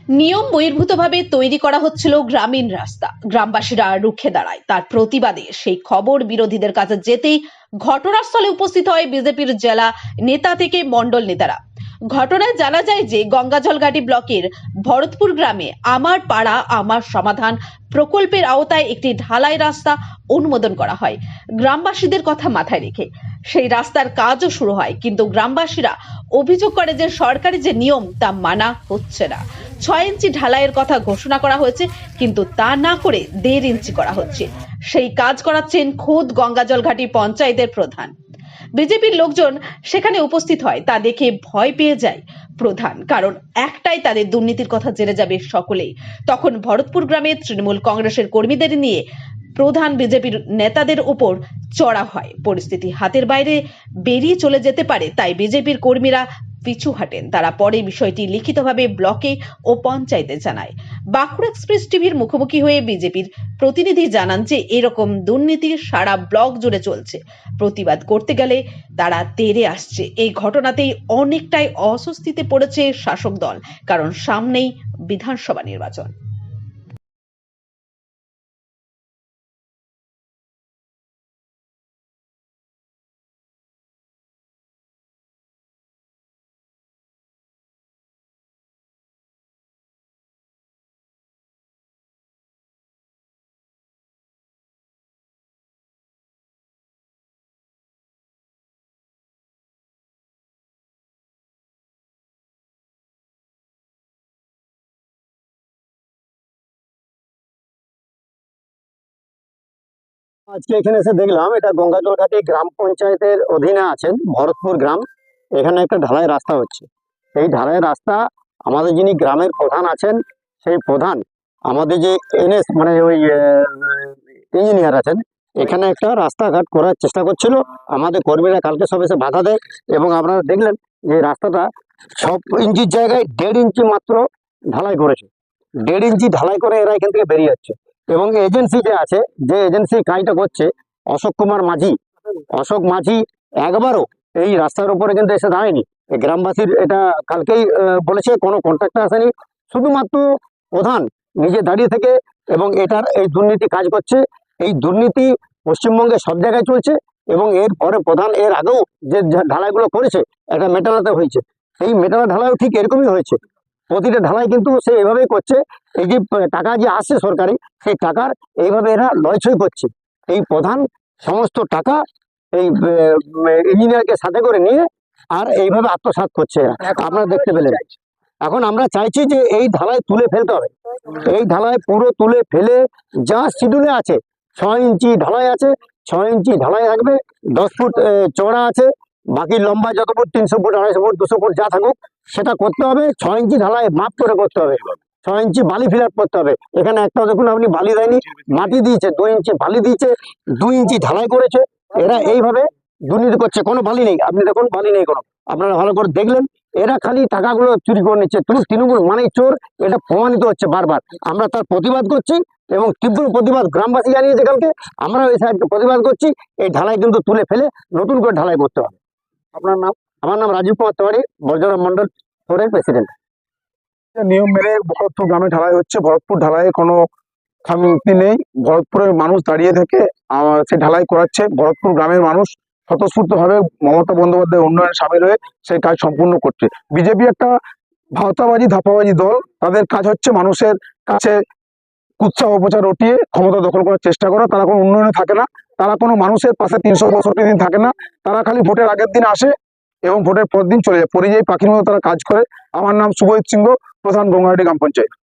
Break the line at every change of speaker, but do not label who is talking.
নিয়ম বহির্ভূতভাবে তৈরি করা হচ্ছিল গ্রামীণ রাস্তা, গ্রামবাসীরা রুখে দাঁড়ায়। তার প্রতিবাদে সেই খবর বিরোধীদের কাছে যেতেই ঘটনাস্থলে উপস্থিত হয় বিজেপির জেলা নেতা থেকে মণ্ডল নেতারা। ঘটনায় জানা যায় যে গঙ্গাজলঘাটি ব্লকের ভরতপুর গ্রামে আমার পাড়া আমার সমাধান প্রকল্পের আওতায় একটি ঢালাই রাস্তা অনুমোদন করা হয় গ্রামবাসীদের কথা মাথায় রেখে। সেই রাস্তার কাজও শুরু হয়, কিন্তু গ্রামবাসীরা অভিযোগ করে যে সরকারি যে নিয়ম তা মানা হচ্ছে না। 6 ইঞ্চি ঢালাইয়ের কথা ঘোষণা করা হয়েছে, কিন্তু তা না করে 1.5 ইঞ্চি করা হচ্ছে। সেই কাজ করাচ্ছেন খোদ গঙ্গাজলঘাটি পঞ্চায়েতের প্রধান। বিজেপির লোকজন সেখানে উপস্থিত হয়, তা দেখে ভয় পেয়ে যায় প্রধান, কারণ একটাই, তাদের দুর্নীতির কথা জেনে যাবে সকলেই। তখন ভরতপুর গ্রামে তৃণমূল কংগ্রেসের কর্মীদের নিয়ে প্রধান বিজেপির নেতাদের উপর চড়া হয়। পরিস্থিতি হাতের বাইরে বেরিয়ে চলে যেতে পারে, তাই বিজেপির কর্মীরা পিছু হাঁটেন। তারা পরে বিষয়টি লিখিতভাবে ব্লকে ও পঞ্চায়েতে জানায়। বাঁকুড়া এক্সপ্রেস টিভির মুখোমুখি হয়ে বিজেপির প্রতিনিধি জানান যে এরকম দুর্নীতি সারা ব্লক জুড়ে চলছে। প্রতিবাদ করতে গেলে তারা তেড়ে আসছে। এই ঘটনাতেই অনেকটাই অস্বস্তিতে পড়েছে শাসক দল, কারণ সামনেই বিধানসভা নির্বাচন।
আজকে এখানে এসে দেখলাম এটা গঙ্গাজলঘাটি গ্রাম পঞ্চায়েতের অধীনে আছেন ভরতপুর গ্রাম। এখানে একটা ঢালাই রাস্তা হচ্ছে। এই ঢালাই রাস্তা আমাদের যিনি গ্রামের প্রধান আছেন, সেই প্রধান আমাদের যে এনএস মানে ওই ইঞ্জিনিয়ার আছেন, এখানে একটা রাস্তাঘাট করার চেষ্টা করছিল। আমাদের কর্মীরা কালকে সব এসে বাধা দেয় এবং আপনারা দেখলেন যে রাস্তাটা 6 ইঞ্চির জায়গায় 1.5 ইঞ্চি মাত্র ঢালাই করেছে। 1.5 ইঞ্চি ঢালাই করে এরা এখান থেকে বেরিয়ে যাচ্ছে। এবং এজেন্সি যে আছে, যে এজেন্সি কাজটা করছে, অশোক কুমার মাঝি, অশোক মাঝি একবারও এই রাস্তার উপরে কিন্তু এসে দাঁড়ায়নি। গ্রামবাসীর এটা কালকেই বলেছে, কোনো কন্ট্রাক্টর আসেনি, শুধুমাত্র প্রধান নিজে দাঁড়িয়ে থেকে এবং এটার এই দুর্নীতি কাজ করছে। এই দুর্নীতি পশ্চিমবঙ্গে সব জায়গায় চলছে এবং এর পরে প্রধান এর আগেও যে ঢালাইগুলো করেছে একটা মেটালাতে হয়েছে। এই মেটালা ঢালাইও ঠিক এরকমই হয়েছে। প্রতিটা ঢালাই কিন্তু সে এভাবেই করছে। এই যে টাকা যে আসছে সরকারি, সেই টাকার এইভাবে এরা লয়ছই করছে। এই প্রধান সমস্ত টাকা এই ইঞ্জিনিয়ারকে সাথে করে নিয়ে আর এইভাবে আত্মসাৎ করছে এরা, আপনারা দেখতে পেলেন। এখন আমরা চাইছি যে এই ঢালাই তুলে ফেলতে হবে। এই ঢালাই পুরো তুলে ফেলে যা শিডিউলে আছে, 6 ইঞ্চি ঢালাই আছে, 6 ইঞ্চি ঢালাই থাকবে, 10 ফুট চওড়া আছে, বাকি লম্বা যত ফুট 300 ফুট 250 ফুট 200 ফুট যা থাকুক সেটা করতে হবে। 6 ইঞ্চি ঢালাই মাপ করে করতে হবে, 6 ইঞ্চি বালি ফিল আপ করতে হবে। এখানে একটাও দেখুন আপনি বালি দেয়নি, মাটি দিয়েছে, 2 ইঞ্চি বালি দিয়েছে, 2 ইঞ্চি ঢালাই করেছে। এরা এইভাবে দুর্নীতি করছে, কোনো বালি নেই, আপনি দেখুন বালি নেই কোনো, আপনারা ভালো করে দেখলেন। এরা খালি টাকাগুলো চুরি করে নিচ্ছে। তৃণমূল মানেই চোর, এটা প্রমাণিত হচ্ছে বারবার। আমরা তার প্রতিবাদ করছি এবং তীব্র প্রতিবাদ গ্রামবাসী জানিয়েছে কালকে, আমরা এই সাইডে প্রতিবাদ করছি। এই ঢালাই কিন্তু তুলে ফেলে নতুন করে ঢালাই করতে হবে। আপনার নাম? আমার নাম রাজীব কুমার তিওয়ারি, বর্জরা মন্ডল 4 এর প্রেসিডেন্ট।
নিয়ম মেনে ভরতপুর গ্রামে ঢালাই হচ্ছে। ভরতপুর ঢালাইয়ে কোনো খামতি নেই, ভরতপুরের মানুষ দাঁড়িয়ে থেকে সে ঢালাই করাচ্ছে। ভরতপুর গ্রামের মানুষ স্বতঃস্ফূর্ত ভাবে মমতা বন্দ্যোপাধ্যায়ের উন্নয়নে সামিল হয়ে সেই কাজ সম্পূর্ণ করছে। বিজেপি একটা ভাওতাবাজি ধাপ্পাবাজি দল। তাদের কাজ হচ্ছে মানুষের কাছে কুৎসা অপচার রটিয়ে ক্ষমতা দখল করার চেষ্টা করা। তারা কোনো উন্নয়নে থাকে না, তারা কোনো মানুষের পাশে 365 দিন থাকে না। তারা খালি ভোটের আগের দিন আসে এবং ভোটের পর দিন চলে যায়, পরিযায়ী পাখির মতো তারা কাজ করে। আমার নাম সুবোধ সিংহ, প্রধান গঙ্গাহাটি গ্রাম পঞ্চায়েত।